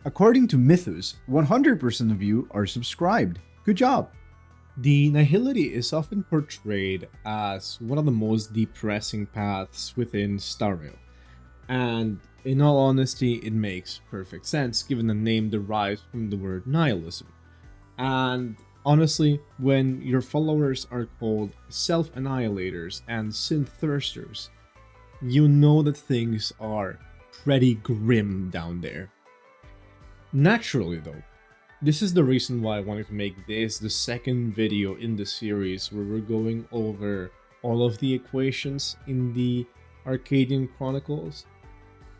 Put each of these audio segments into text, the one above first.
According to Mythos, 100% of you are subscribed. Good job. The Nihility is often portrayed as one of the most depressing paths within Starrail, and in all honesty, it makes perfect sense given the name derives from the word nihilism. And honestly, when your followers are called self-annihilators and sin-thirsters, you know that things are pretty grim down there. Naturally though, this is the reason why I wanted to make this the second video in the series where we're going over all of the equations in the Arcadian Chronicles.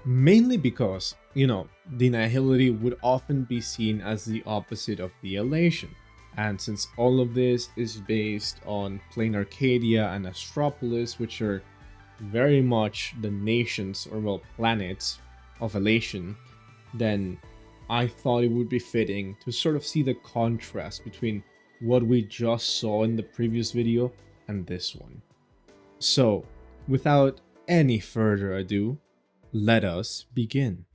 Mainly because, the Nihility would often be seen as the opposite of the elation. And since all of this is based on Planarcadia and Astropolis, which are very much the nations, or well, planets of elation, then I thought it would be fitting to sort of see the contrast between what we just saw in the previous video and this one. So, without any further ado, let us begin.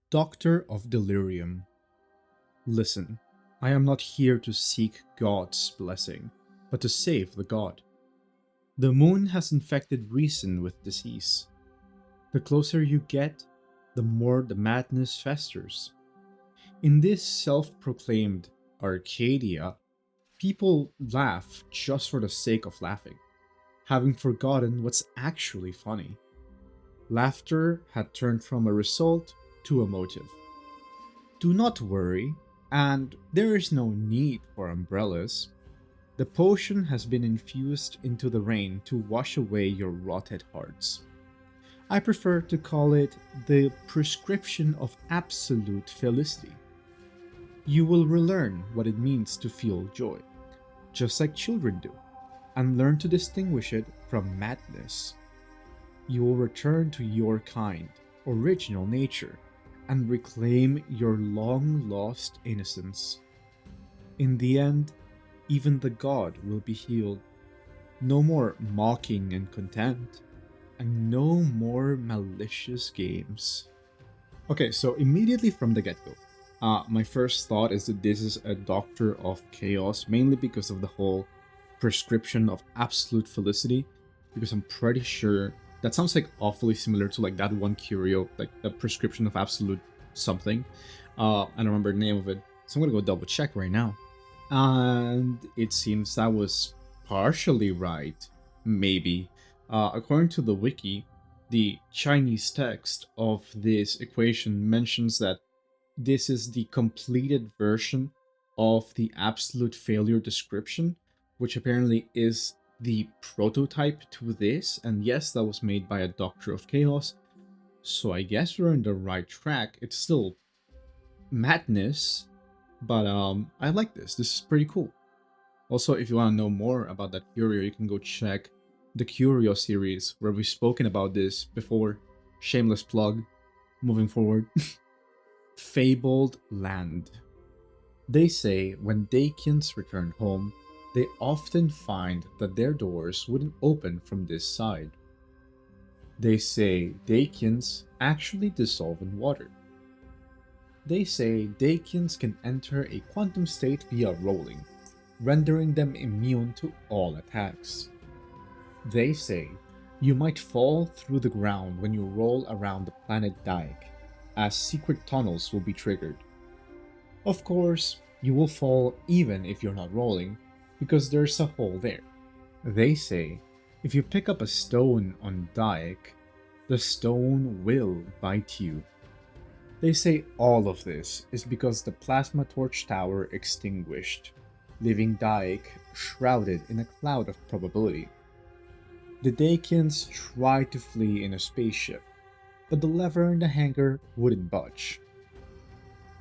Doctor of Delirium. Listen, I am not here to seek God's blessing, but to save the god. The moon has infected reason with disease. The closer you get, the more the madness festers. In this self-proclaimed Arcadia, people laugh just for the sake of laughing, having forgotten what's actually funny. Laughter had turned from a result to a motive. Do not worry, and there is no need for umbrellas. The potion has been infused into the rain to wash away your rotted hearts. I prefer to call it the prescription of absolute felicity. You will relearn what it means to feel joy, just like children do, and learn to distinguish it from madness. You will return to your kind, original nature, and reclaim your long-lost innocence. In the end, even the god will be healed. No more mocking and contempt, and no more malicious games. Okay, so immediately from the get-go, my first thought is that this is a Doctor of Chaos, mainly because of the whole prescription of absolute felicity, because I'm pretty sure that sounds like awfully similar to like that one curio, like the prescription of absolute something. I don't remember the name of it, so I'm gonna go double check right now. And it seems that was partially right, maybe. According to the wiki, the Chinese text of this equation mentions that this is the completed version of the absolute failure description, which apparently is the prototype to this, and yes, that was made by a Doctor of Chaos, so I guess we're on the right track. It's still madness, but I like this. This is pretty cool. Also, if you want to know more about that curio, you can go check the Curio series, where we've spoken about this before. Shameless plug. Moving forward. Fabled Land. They say when Dakians return home, they often find that their doors wouldn't open from this side. They say Dakians actually dissolve in water. They say Dakians can enter a quantum state via rolling, rendering them immune to all attacks. They say you might fall through the ground when you roll around the planet Daik, as secret tunnels will be triggered. Of course, you will fall even if you're not rolling, because there's a hole there. They say if you pick up a stone on Daik, the stone will bite you. They say all of this is because the plasma torch tower extinguished, leaving Daik shrouded in a cloud of probability. The Dakians tried to flee in a spaceship, but the lever in the hangar wouldn't budge.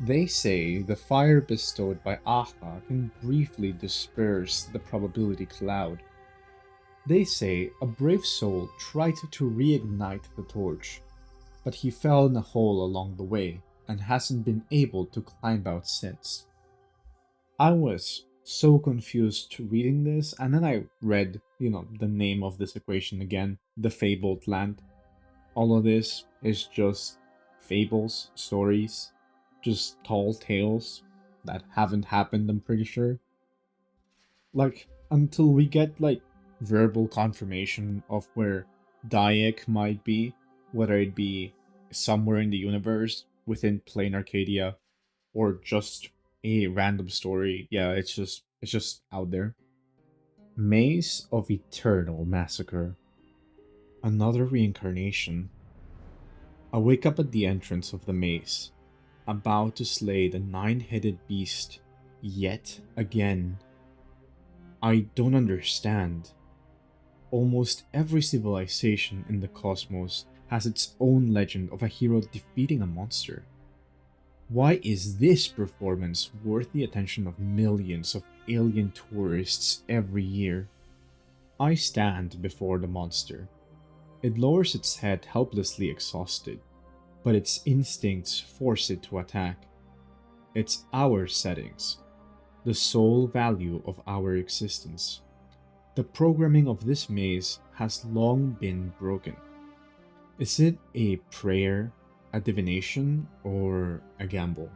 They say the fire bestowed by Aha can briefly disperse the probability cloud. They say a brave soul tried to reignite the torch, but he fell in a hole along the way and hasn't been able to climb out since. I was so confused reading this, and then I read, the name of this equation again, the Fabled Land. All of this is just fables, stories, just tall tales that haven't happened, I'm pretty sure. Like, until we get, like, verbal confirmation of where Dayek might be, whether it be somewhere in the universe, within Planarcadia, or just a random story. Yeah, it's just out there. Maze of Eternal Massacre. Another reincarnation. I wake up at the entrance of the maze, about to slay the nine-headed beast yet again. I don't understand. Almost every civilization in the cosmos has its own legend of a hero defeating a monster. Why is this performance worth the attention of millions of alien tourists every year? I stand before the monster. It lowers its head helplessly exhausted, but its instincts force it to attack. It's our settings, the sole value of our existence. The programming of this maze has long been broken. Is it a prayer, a divination, or a gamble?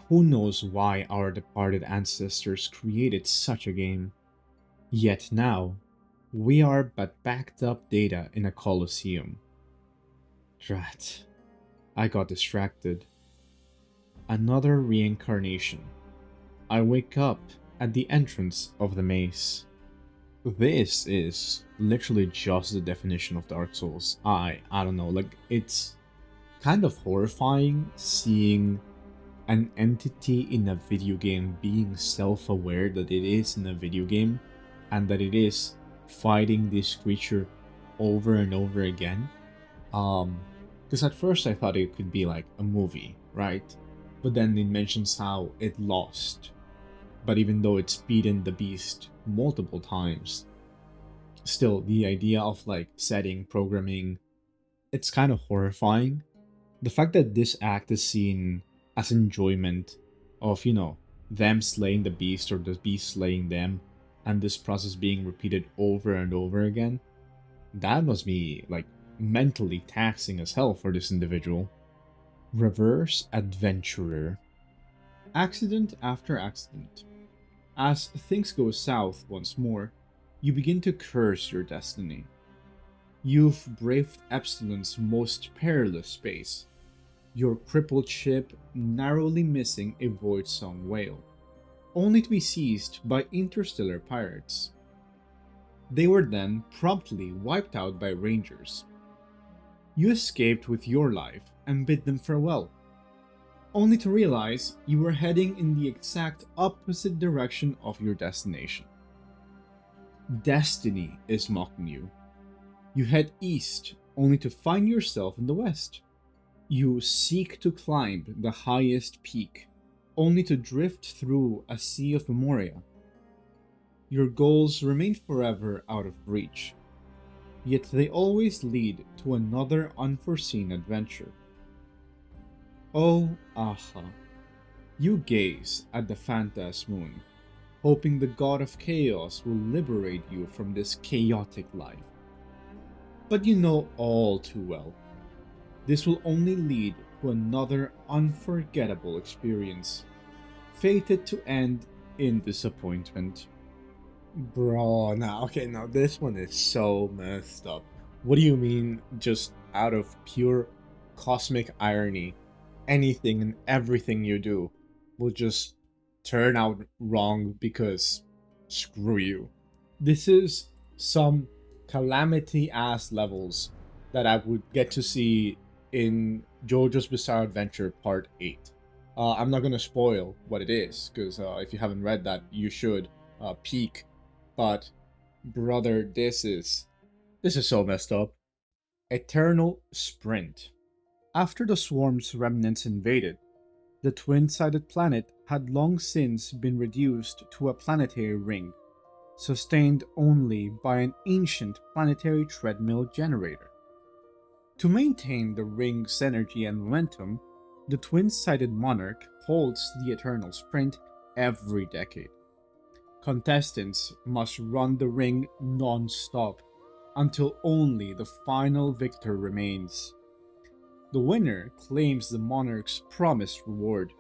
Who knows why our departed ancestors created such a game? Yet now, we are but backed up data in a coliseum. Drat. I got distracted. Another reincarnation. I wake up at the entrance of the maze. This is literally just the definition of Dark Souls. I don't know, like, it's kind of horrifying seeing an entity in a video game being self-aware that it is in a video game and that it is fighting this creature over and over again. Because at first I thought it could be like a movie, right? But then it mentions how it lost. But even though it's beaten the beast multiple times, still the idea of like setting, programming, it's kind of horrifying. The fact that this act is seen as enjoyment of, them slaying the beast or the beast slaying them, and this process being repeated over and over again, that must be, like, mentally taxing as hell for this individual. Reverse Adventurer. Accident after accident. As things go south once more, you begin to curse your destiny. You've braved Epsilon's most perilous space, your crippled ship narrowly missing a void-song whale, only to be seized by interstellar pirates. They were then promptly wiped out by rangers. You escaped with your life and bid them farewell, only to realize you were heading in the exact opposite direction of your destination. Destiny is mocking you. You head east only to find yourself in the west. You seek to climb the highest peak, only to drift through a sea of memoria. Your goals remain forever out of reach, yet they always lead to another unforeseen adventure. Oh, Aha. You gaze at the Phantasmoon, hoping the god of chaos will liberate you from this chaotic life. But you know all too well, this will only lead to another unforgettable experience, fated to end in disappointment. Bro, now this one is so messed up. What do you mean, just out of pure cosmic irony, anything and everything you do will just turn out wrong because screw you? This is some calamity ass levels that I would get to see in JoJo's Bizarre Adventure Part 8. I'm not gonna spoil what it is, because if you haven't read that, you should peek. But brother, this is so messed up. Eternal Sprint. After the swarm's remnants invaded, the twin-sided planet had long since been reduced to a planetary ring, sustained only by an ancient planetary treadmill generator. To maintain the ring's energy and momentum, the twin-sided monarch holds the Eternal Sprint every decade. Contestants must run the ring non-stop until only the final victor remains. The winner claims the monarch's promised reward,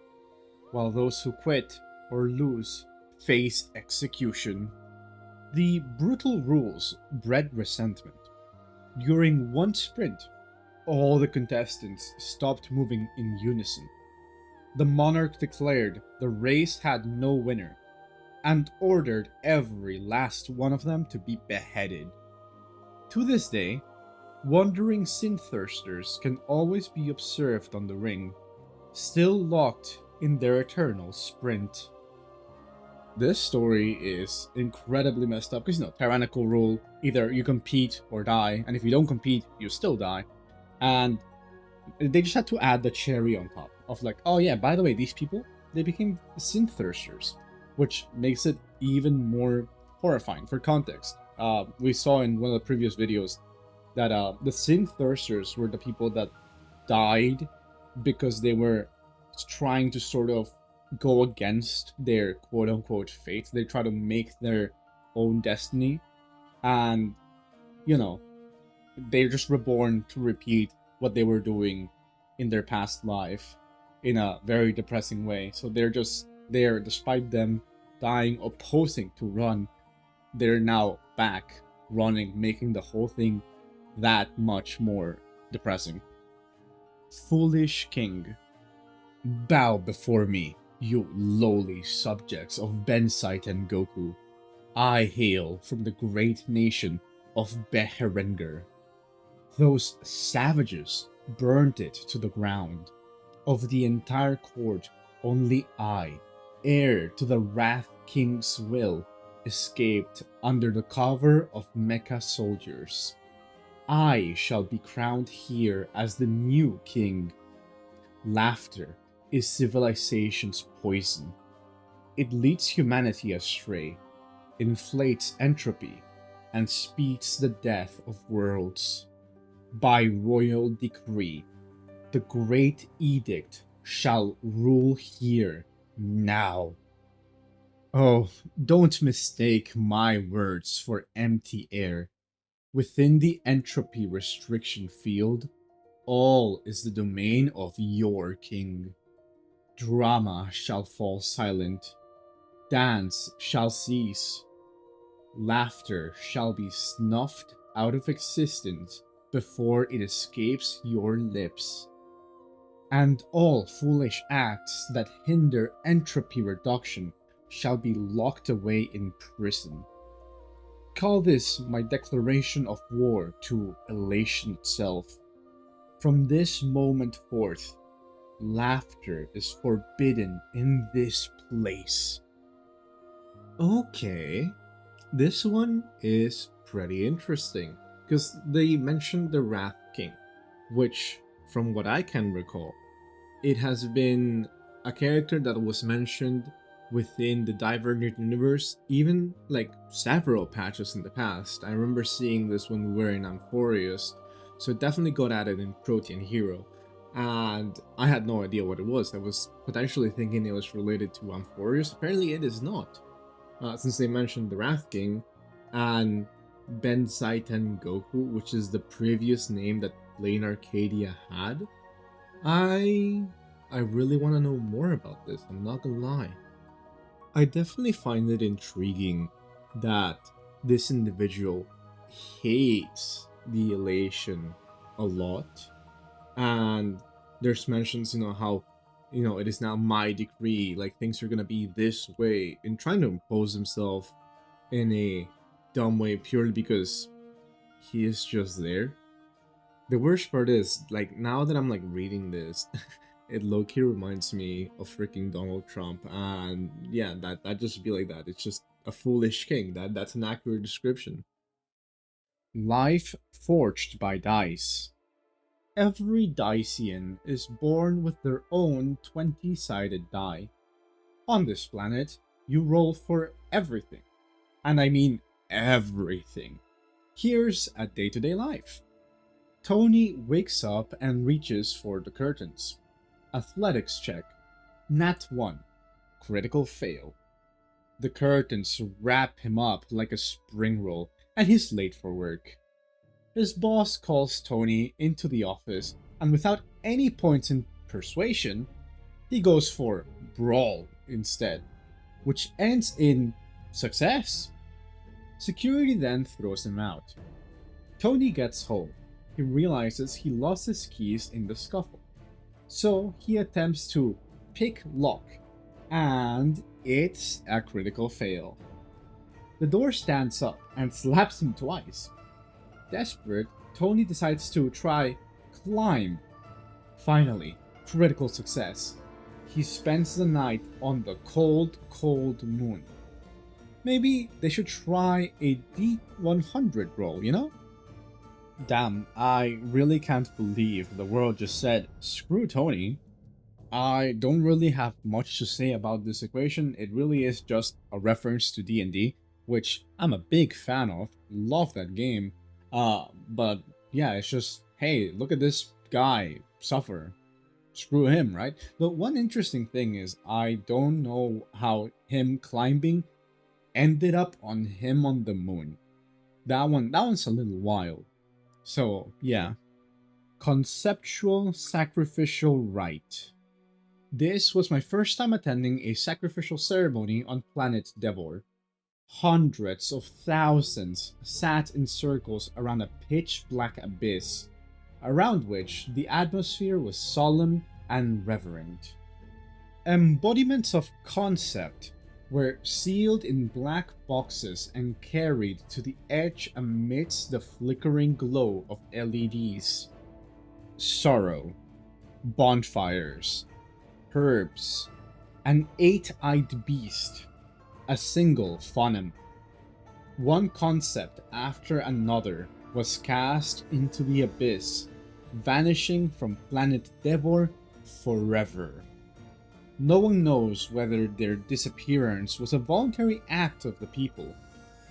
while those who quit or lose face execution. The brutal rules bred resentment. During one sprint, all the contestants stopped moving in unison. The monarch declared the race had no winner, and ordered every last one of them to be beheaded. To this day, wandering sin-thirsters can always be observed on the ring, still locked in their eternal sprint. This story is incredibly messed up because, tyrannical rule, either you compete or die, and if you don't compete, you still die. And they just had to add the cherry on top of like, oh yeah, by the way, these people, they became sin-thirsters, which makes it even more horrifying. For context, we saw in one of the previous videos that the sin-thirsters were the people that died because they were trying to sort of go against their quote-unquote fate. They try to make their own destiny, and they're just reborn to repeat what they were doing in their past life in a very depressing way. So they're just there, despite them dying opposing to run, they're now back running, making the whole thing that much more depressing. Foolish king, bow before me, you lowly subjects of Bensite and Goku. I hail from the great nation of Beherenger. Those savages burnt it to the ground. Of the entire court, only I, heir to the Wrath King's will, escaped under the cover of mecha soldiers. I shall be crowned here as the new king. Laughter is civilization's poison. It leads humanity astray, inflates entropy, and speeds the death of worlds. By royal decree, the great edict shall rule here now. Oh, don't mistake my words for empty air. Within the entropy restriction field, all is the domain of your king. Drama shall fall silent. Dance shall cease. Laughter shall be snuffed out of existence before it escapes your lips. And all foolish acts that hinder entropy reduction shall be locked away in prison. Call this my declaration of war to elation itself. From this moment forth, laughter is forbidden in this place. Okay, this one is pretty interesting, because they mentioned the Wrath King, which, from what I can recall, it has been a character that was mentioned within the Divergent universe, even like several patches in the past. I remember seeing this when we were in Amphorius, so it definitely got added in Protean Hero, and I had no idea what it was. I was potentially thinking it was related to Amphorius. Apparently it is not, since they mentioned the Wrath King and Bensaiten Goku, which is the previous name that Planarcadia had. I really want to know more about this, I'm not gonna lie. I definitely find it intriguing that this individual hates the elation a lot, and there's mentions, how, it is now my decree, like things are gonna be this way, and trying to impose himself in a dumb way purely because he is just there. The worst part is, like, now that I'm like reading this, it low-key reminds me of freaking Donald Trump, and yeah, that just be like that. It's just a foolish king. That's an accurate description. Life forged by dice. Every Dacian is born with their own 20-sided die. On this planet, you roll for everything. And I mean everything. Here's a day-to-day life. Tony wakes up and reaches for the curtains. Athletics check. Nat 1. Critical fail. The curtains wrap him up like a spring roll, and he's late for work. His boss calls Tony into the office, and without any points in persuasion, he goes for brawl instead, which ends in success. Security then throws him out. Tony gets home. He realizes he lost his keys in the scuffle. So he attempts to pick lock, and it's a critical fail. The door stands up and slaps him twice. Desperate, Tony decides to try climb. Finally, critical success. He spends the night on the cold, cold moon. Maybe they should try a D100 roll, you know? Damn, I really can't believe the world just said, screw Tony. I don't really have much to say about this equation. It really is just a reference to D&D, which I'm a big fan of. Love that game. But yeah, it's just, hey, look at this guy suffer. Screw him, right? The one interesting thing is I don't know how him climbing ended up on him on the moon. That one's a little wild. So yeah. Conceptual Sacficial Rite. This was my first time attending a sacrificial ceremony on planet Devor. Hundreds of thousands sat in circles around a pitch-black abyss, around which the atmosphere was solemn and reverent. Embodiments of concept were sealed in black boxes and carried to the edge amidst the flickering glow of LEDs. Sorrow, bonfires, herbs, an eight-eyed beast, a single phoneme. One concept after another was cast into the abyss, vanishing from planet Devor forever. No one knows whether their disappearance was a voluntary act of the people,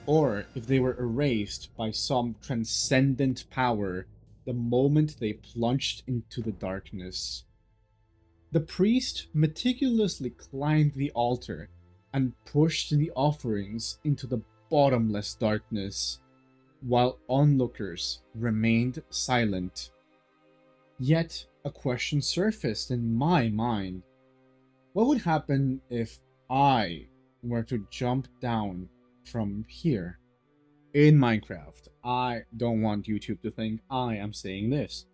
or if they were erased by some transcendent power the moment they plunged into the darkness. The priest meticulously climbed the altar and pushed the offerings into the bottomless darkness, while onlookers remained silent. Yet a question surfaced in my mind. What would happen if I were to jump down from here? In Minecraft, I don't want YouTube to think I am saying this.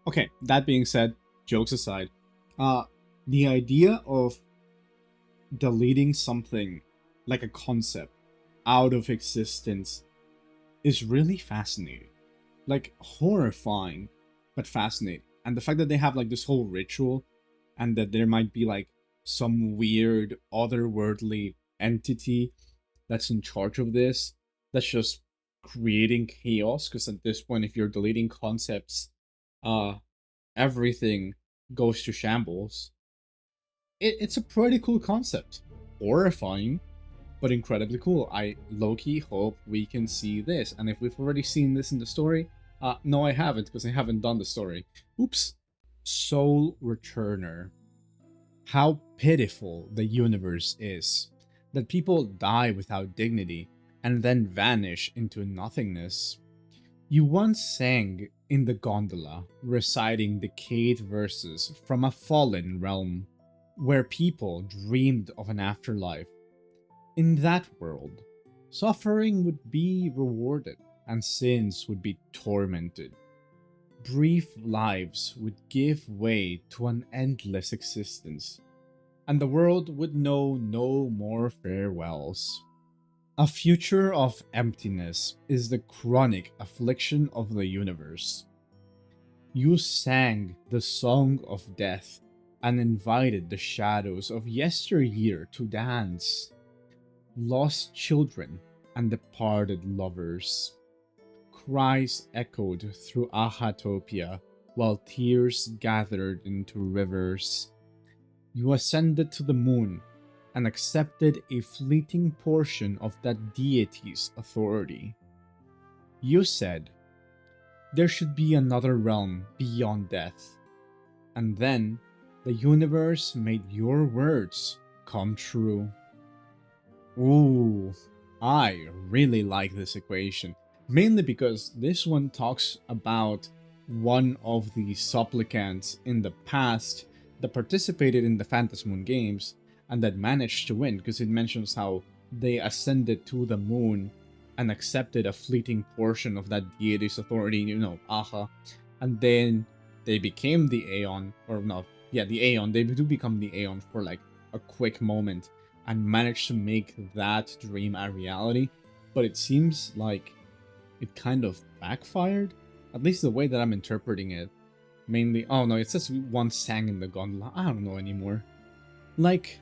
Okay, that being said, jokes aside, the idea of deleting something like a concept out of existence is really fascinating. Like, horrifying, but fascinating. And the fact that they have like this whole ritual, and that there might be like some weird otherworldly entity that's in charge of this, that's just creating chaos, because at this point, if you're deleting concepts, everything goes to shambles. It's a pretty cool concept. Horrifying, but incredibly cool. I low-key hope we can see this. And if we've already seen this in the story, no I haven't, because I haven't done the story. Oops. Soul Returner. How pitiful the universe is. That people die without dignity, and then vanish into nothingness. You once sang in the gondola, reciting decayed verses from a fallen realm, where people dreamed of an afterlife. In that world, suffering would be rewarded, and sins would be tormented. Brief lives would give way to an endless existence, and the world would know no more farewells. A future of emptiness is the chronic affliction of the universe. You sang the song of death and invited the shadows of yesteryear to dance. Lost children and departed lovers. Cries echoed through Ahatopia while tears gathered into rivers. You ascended to the moon and accepted a fleeting portion of that deity's authority. You said, there should be another realm beyond death. And then, the universe made your words come true. Ooh, I really like this equation. Mainly because this one talks about one of the supplicants in the past that participated in the Phantasmoon games and that managed to win, because it mentions how they ascended to the moon and accepted a fleeting portion of that deity's authority, Aha. And then they became the Aeon, or no, yeah, the Aeon. They do become the Aeon for like a quick moment and managed to make that dream a reality. But it seems like it kind of backfired, at least the way that I'm interpreting it. Mainly, oh no, it says one sang in the gondola. I don't know anymore. Like,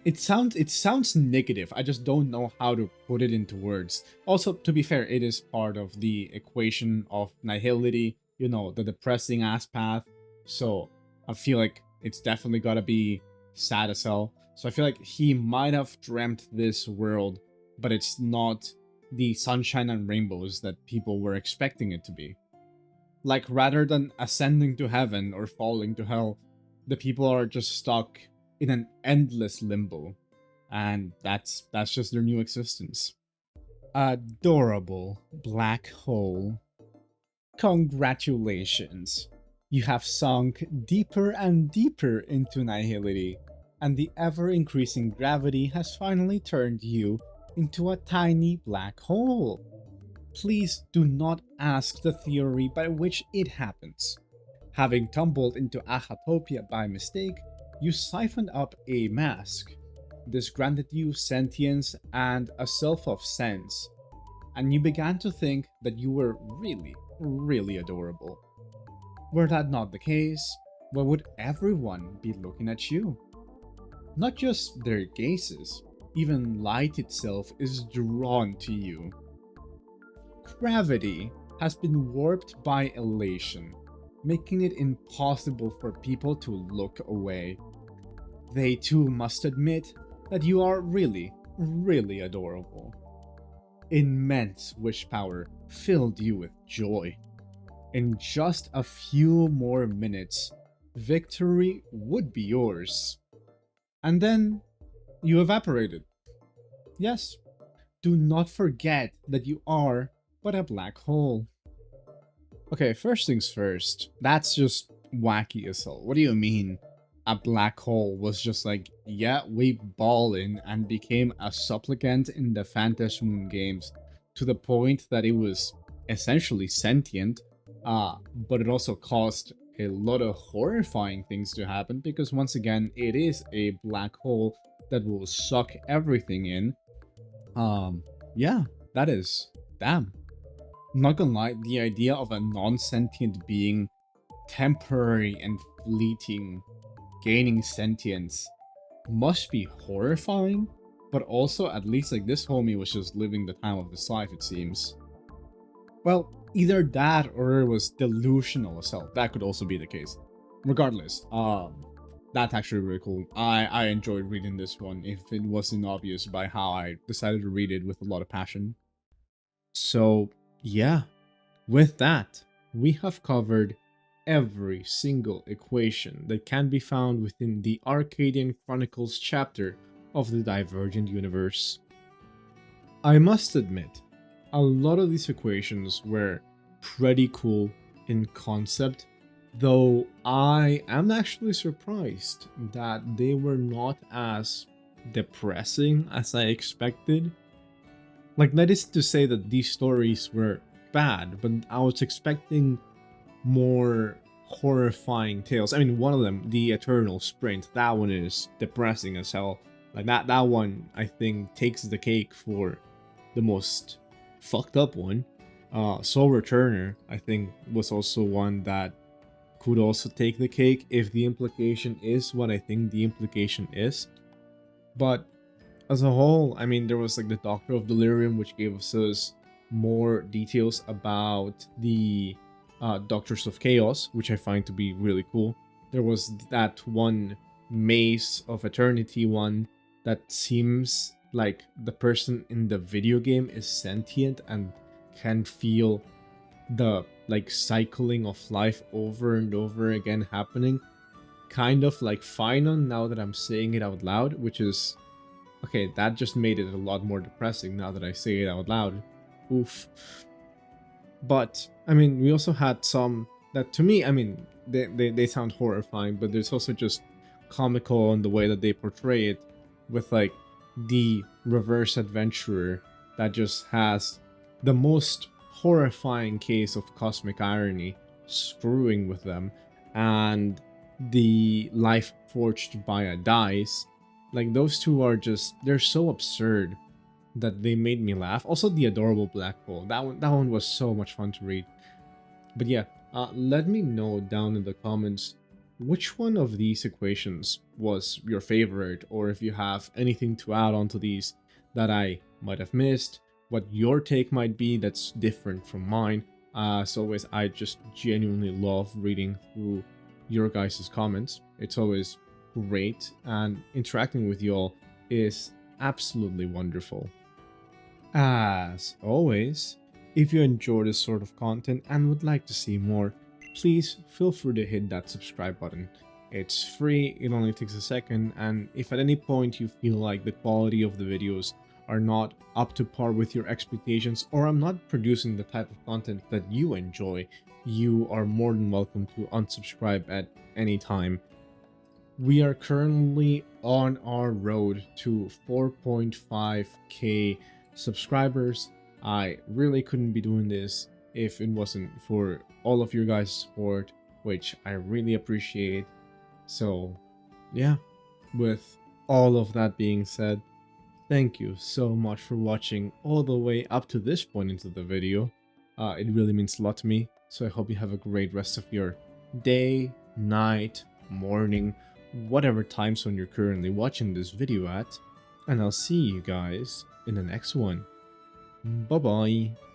it sounds negative. I just don't know how to put it into words. Also, to be fair, it is part of the equation of nihility, the depressing ass path. So I feel like it's definitely gotta be sad as hell. So I feel like he might have dreamt this world, but it's not the sunshine and rainbows that people were expecting it to be. Like, rather than ascending to heaven or falling to hell, the people are just stuck in an endless limbo. And that's just their new existence. Adorable black hole. Congratulations. You have sunk deeper and deeper into nihility, and the ever-increasing gravity has finally turned you into a tiny black hole. Please do not ask the theory by which it happens. Having tumbled into Ahatopia by mistake, you siphoned up a mask. This granted you sentience and a self of sense, and you began to think that you were really, really adorable. Were that not the case, why would everyone be looking at you? Not just their gazes, even light itself is drawn to you. Gravity has been warped by elation, making it impossible for people to look away. They too must admit that you are really, really adorable. Immense wish power filled you with joy. In just a few more minutes, victory would be yours. And then you evaporated. Yes, do not forget that you are but a black hole. Okay, first things first, that's just wacky as hell. What do you mean? A black hole was just like, yeah, we ballin' and became a supplicant in the Phantasmoon games to the point that it was essentially sentient, but it also caused a lot of horrifying things to happen because once again, it is a black hole that will suck everything in. Yeah, that is, damn. I'm not gonna lie, the idea of a non-sentient being, temporary and fleeting, gaining sentience must be horrifying, but also at least like this homie was just living the time of his life, it seems. Well, either that or it was delusional as hell. That could also be the case. Regardless, that's actually really cool. I enjoyed reading this one, if it wasn't obvious by how I decided to read it with a lot of passion. So yeah, with that, we have covered every single equation that can be found within the Arcadian Chronicles chapter of the Divergent Universe. I must admit, a lot of these equations were pretty cool in concept, though I am actually surprised that they were not as depressing as I expected. Like, that isn't to say that these stories were bad, but I was expecting more horrifying tales. I mean, one of them, the Eternal Sprint, that one is depressing as hell. Like, that one, I think, takes the cake for the most fucked up one. Soul Returner, I think, was also one that could also take the cake if the implication is what I think the implication is. But as a whole, I mean, there was like the Doctor of Delirium, which gave us more details about the Doctors of Chaos, which I find to be really cool. There was that one Maze of Eternity one that seems like the person in the video game is sentient and can feel the like cycling of life over and over again happening. Kind of like Finon, now that I'm saying it out loud, which is okay, that just made it a lot more depressing now that I say it out loud. Oof. But, I mean, we also had some that to me, I mean, they sound horrifying, but there's also just comical in the way that they portray it, with like the reverse adventurer that just has the most horrifying case of cosmic irony screwing with them, and the life forged by a dice. Like, those two are just, they're so absurd that they made me laugh. Also the adorable black hole, that one was so much fun to read. But yeah, let me know down in the comments which one of these equations was your favorite, or if you have anything to add on to these that I might have missed, what your take might be that's different from mine. As always, I just genuinely love reading through your guys' comments. It's always great, and interacting with y'all is absolutely wonderful. As always, if you enjoy this sort of content and would like to see more, please feel free to hit that subscribe button. It's free, it only takes a second, and if at any point you feel like the quality of the videos are not up to par with your expectations, or I'm not producing the type of content that you enjoy, you are more than welcome to unsubscribe at any time. We are currently on our road to 4.5k subscribers. I really couldn't be doing this if it wasn't for all of your guys' support, which I really appreciate. So yeah, with all of that being said, thank you so much for watching all the way up to this point into the video. It really means a lot to me, so I hope you have a great rest of your day, night, morning, whatever time zone you're currently watching this video at, and I'll see you guys in the next one. Bye bye.